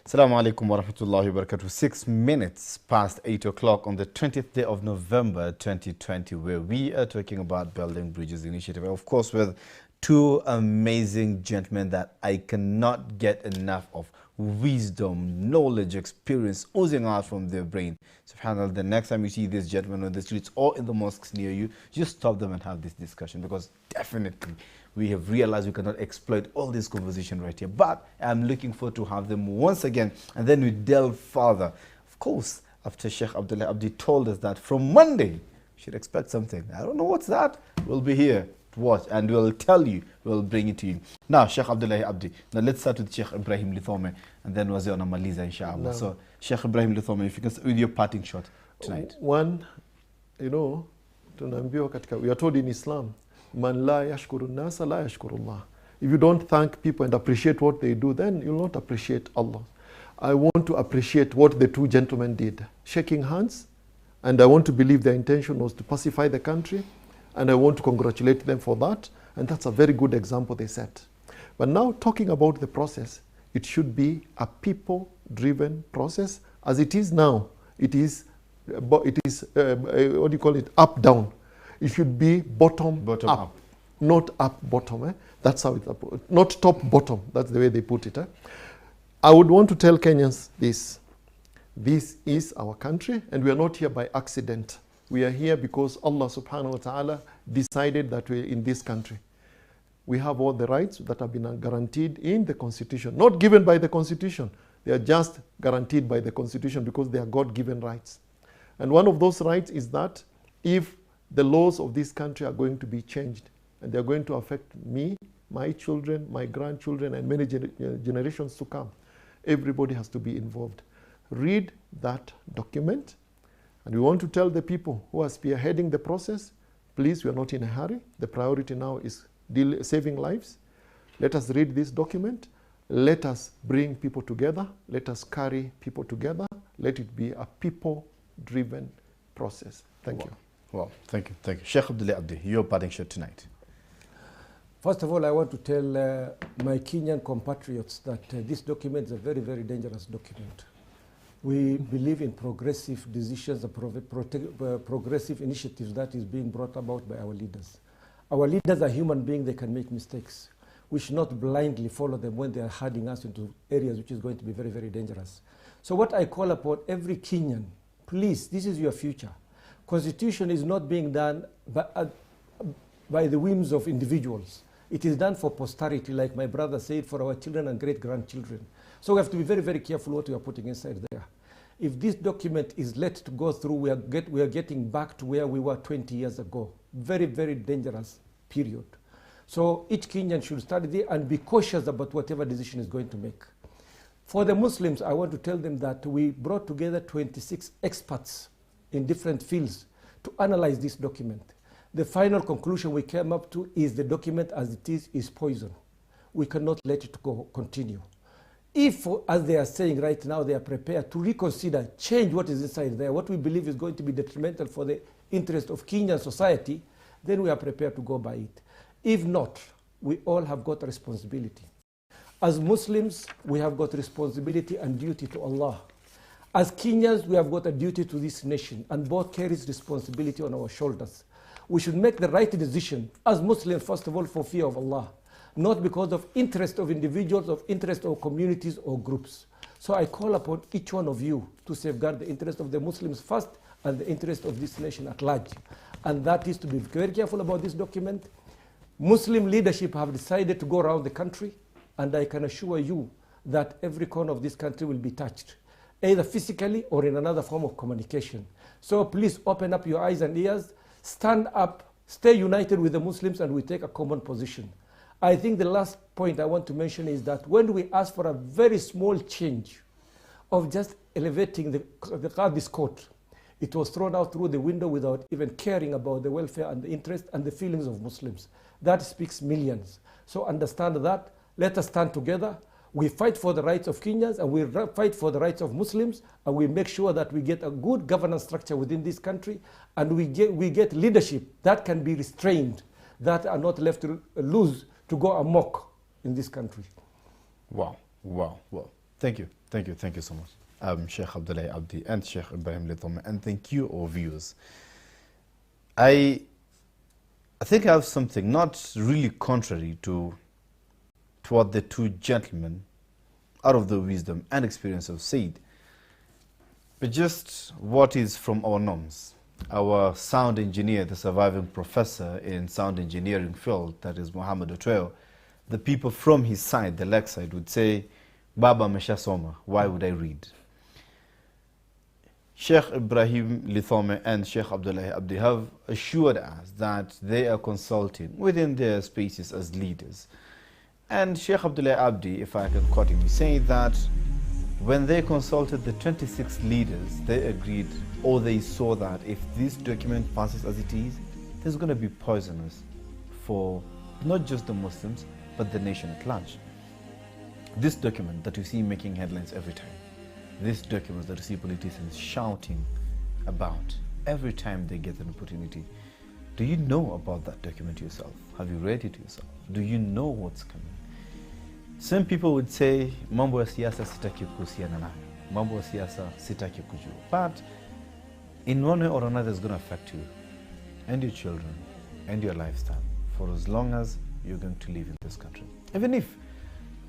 Assalamu alaikum wa rahmatullahi wa barakatuh. 6 minutes past 8 o'clock on the 20th day of November 2020, where we are talking about Building Bridges Initiative. Of course, with two amazing gentlemen that I cannot get enough of. Wisdom, knowledge, experience oozing out from their brain. SubhanAllah, the next time you see these gentlemen on the streets or in the mosques near you, just stop them and have this discussion, because definitely we have realized we cannot exploit all this conversation right here. But I'm looking forward to have them once again, and then we delve further. Of course, after Sheikh Abdullah Abdi told us that from Monday, we should expect something. I don't know what's that. We'll be here to watch, and we'll tell you, we'll bring it to you. Now, Sheikh Abdullah Abdi. Now, let's start with Sheikh Ibrahim Lithome, and then Waziona Maliza, inshallah. No. So, Sheikh Ibrahim Lithome, if you can start with your parting shot tonight. One, you know, we are told in Islam, Man la yashkuru nasa la yashkurullah. If you don't thank people and appreciate what they do, then you'll not appreciate Allah. I want to appreciate what the two gentlemen did, shaking hands, and I want to believe their intention was to pacify the country, and I want to congratulate them for that, and that's a very good example they set. But now, talking about the process, it should be a people-driven process. As it is now, it is what do you call it, up-down. It should be bottom up, not up-bottom. That's how it's up. Not top-bottom. That's the way they put it. I would want to tell Kenyans this. This is our country, and we are not here by accident. We are here because Allah subhanahu wa ta'ala decided that we're in this country. We have all the rights that have been guaranteed in the Constitution. Not given by the Constitution. They are just guaranteed by the Constitution because they are God-given rights. And one of those rights is that if the laws of this country are going to be changed, and they're going to affect me, my children, my grandchildren, and many generations to come, everybody has to be involved. Read that document, and we want to tell the people who are spearheading the process, please, we are not in a hurry. The priority now is saving lives. Let us read this document. Let us bring people together. Let us carry people together. Let it be a people-driven process. Thank you. Well, thank you. Thank you. Sheikh Abdullah Abdi, your parting shot tonight. First of all, I want to tell my Kenyan compatriots that this document is a very, very dangerous document. We believe in progressive decisions and progressive initiatives that is being brought about by our leaders. Our leaders are human beings, they can make mistakes. We should not blindly follow them when they are herding us into areas which is going to be very, very dangerous. So what I call upon every Kenyan, please, this is your future. Constitution is not being done by the whims of individuals. It is done for posterity, like my brother said, for our children and great-grandchildren. So we have to be very, very careful what we are putting inside there. If this document is let to go through, we are getting back to where we were 20 years ago. Very, very dangerous period. So each Kenyan should study there and be cautious about whatever decision is going to make. For the Muslims, I want to tell them that we brought together 26 experts in different fields to analyze this document. The final conclusion we came up to is the document as it is poison. We cannot let it go, continue. If, as they are saying right now, they are prepared to reconsider, change what is inside there, what we believe is going to be detrimental for the interest of Kenyan society, then we are prepared to go by it. If not, we all have got a responsibility. As Muslims, we have got responsibility and duty to Allah. As Kenyans, we have got a duty to this nation, and both carries responsibility on our shoulders. We should make the right decision as Muslims, first of all, for fear of Allah, not because of interest of individuals, of interest of communities or groups. So I call upon each one of you to safeguard the interest of the Muslims first and the interest of this nation at large. And that is to be very careful about this document. Muslim leadership have decided to go around the country, and I can assure you that every corner of this country will be touched, either physically or in another form of communication. So please open up your eyes and ears, stand up, stay united with the Muslims, and we take a common position. I think the last point I want to mention is that when we ask for a very small change of just elevating the Qadi's court, it was thrown out through the window without even caring about the welfare and the interest and the feelings of Muslims. That speaks millions. So understand that. Let us stand together. We fight for the rights of Kenyans, and we fight for the rights of Muslims, and we make sure that we get a good governance structure within this country, and we get leadership that can be restrained, that are not left to loose to go amok in this country. Wow, wow, wow. Thank you so much, Sheikh Abdullah Abdi and Sheikh Ibrahim Lithome, and thank you, all viewers. I think I have something not really contrary to what the two gentlemen, out of the wisdom and experience, have said, but just what is from our norms. Our sound engineer, the surviving professor in sound engineering field, that is Muhammad Otweo, the people from his side, the left side, would say, Baba Mesha Soma, why would I read? Sheikh Ibrahim Lithome and Sheikh Abdullah Abdi have assured us that they are consulting within their spaces as leaders. And Sheikh Abdullah Abdi, if I can quote him, saying that when they consulted the 26 leaders, they agreed, or they saw that if this document passes as it is, there's going to be poisonous for not just the Muslims, but the nation at large. This document that you see making headlines every time, this document that you see politicians shouting about every time they get an opportunity, do you know about that document yourself? Have you read it yourself? Do you know what's coming? Some people would say, mambo ya siasa sitaki kuhusiana nayo, mambo ya siasa sitaki kujua. But in one way or another, it's going to affect you and your children and your lifestyle for as long as you're going to live in this country. Even if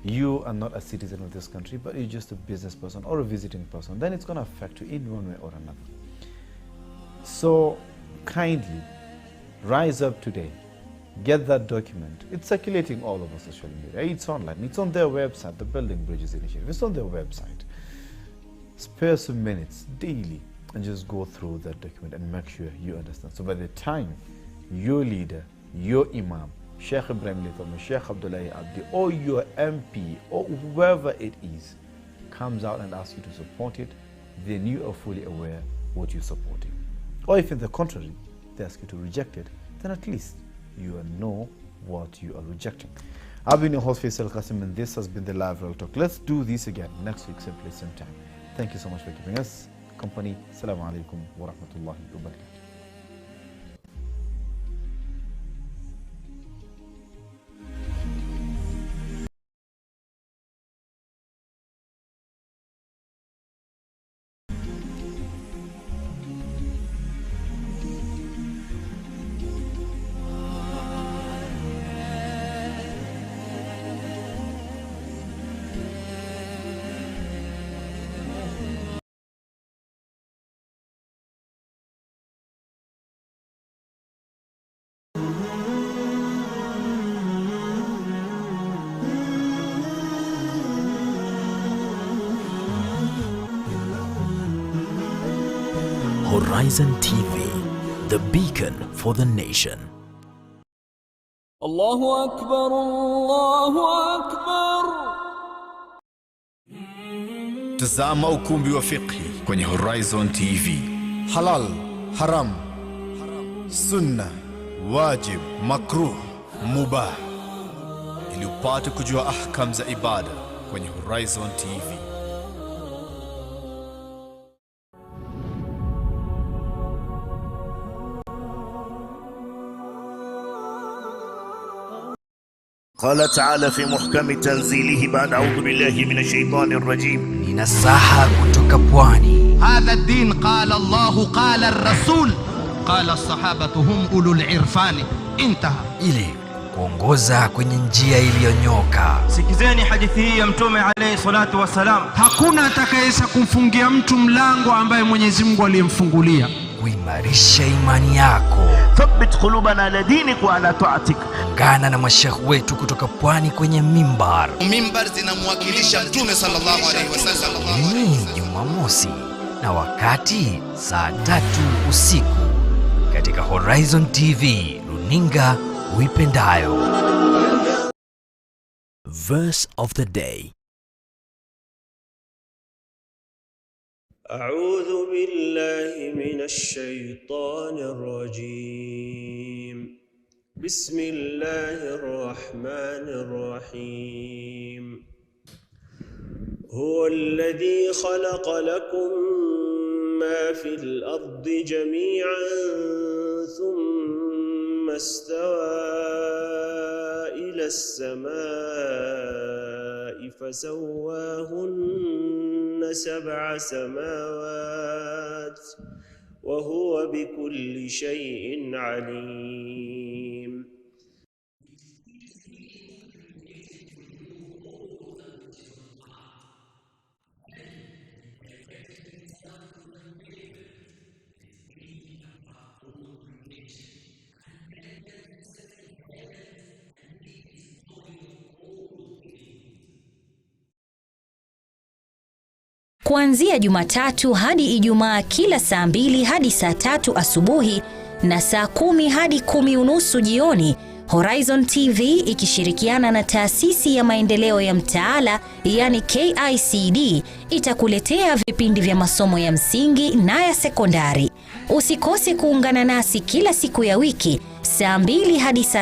you are not a citizen of this country, but you're just a business person or a visiting person, then it's going to affect you in one way or another. So kindly rise up today, get that document. It's circulating all over social media. It's online. It's on their website, the Building Bridges Initiative. It's on their website. Spare some minutes daily and just go through that document and make sure you understand. So by the time your leader, your imam, Sheikh Ibrahim Lithome, Sheikh Abdullah Abdi, or your MP, or whoever it is, comes out and asks you to support it, then you are fully aware what you're supporting. Or if in the contrary, they ask you to reject it, then at least you know what you are rejecting. I've been your host, Faisal Kassim, and this has been the Live Real Talk. Let's do this again next week, same place, same time. Thank you so much for keeping us company. Assalamu alaikum wa rahmatullahi wa barakatuh. Horizon TV, the beacon for the nation. Allahu Akbar, Allahu Akbar. Tazama ukumbi wa fiqhi kwenye Horizon TV. Halal, haram, sunna, wajib, makruh, mubah, ili upate kujua ahkam za ibada kwenye Horizon TV. قال تعالى في محكم تنزيله بعد أعوذ بالله من الشيطان الرجيم Ninasaha kutoka pwani. هذا الدين قال الله قال الرسول قال الصحابة هم أولو العرفان انتهى. Ili kuongoza kwenye njia iliyonyoka. Sikizeni hadithi hii ya Mtume alayhi salatu wasalam. Hakuna atakayeweza kumfungia mtu mlango ambaye Mwenyezi Mungu aliyemfungulia. Kuimarisha imani yako. ثبت قلوبنا على دينك وعلى طاعتك. Ungana na mashekh wetu kutoka pwani kwenye mimbar. Mimbar zinamwakilisha Mtume sallallahu alaihi wasallam. Ni Jumamosi na wakati saa 3 usiku katika Horizon TV, runinga uipendayo. Verse of the day. أعوذ بالله من الشيطان الرجيم بسم الله الرحمن الرحيم هو الذي خلق لكم ما في الأرض جميعا ثم استوى إلى السماء فسواهن 7 سماوات وهو بكل شيء عليم. Kuanzia Jumatatu hadi Ijumaa kila saa 2 hadi saa 3 asubuhi na saa 10 hadi 10:30 jioni, Horizon TV ikishirikiana na taasisi ya maendeleo ya mtaala yani KICD itakuletea vipindi vya masomo ya msingi na ya sekondari. Usikose kuungana nasi kila siku ya wiki saa 2 hadi saa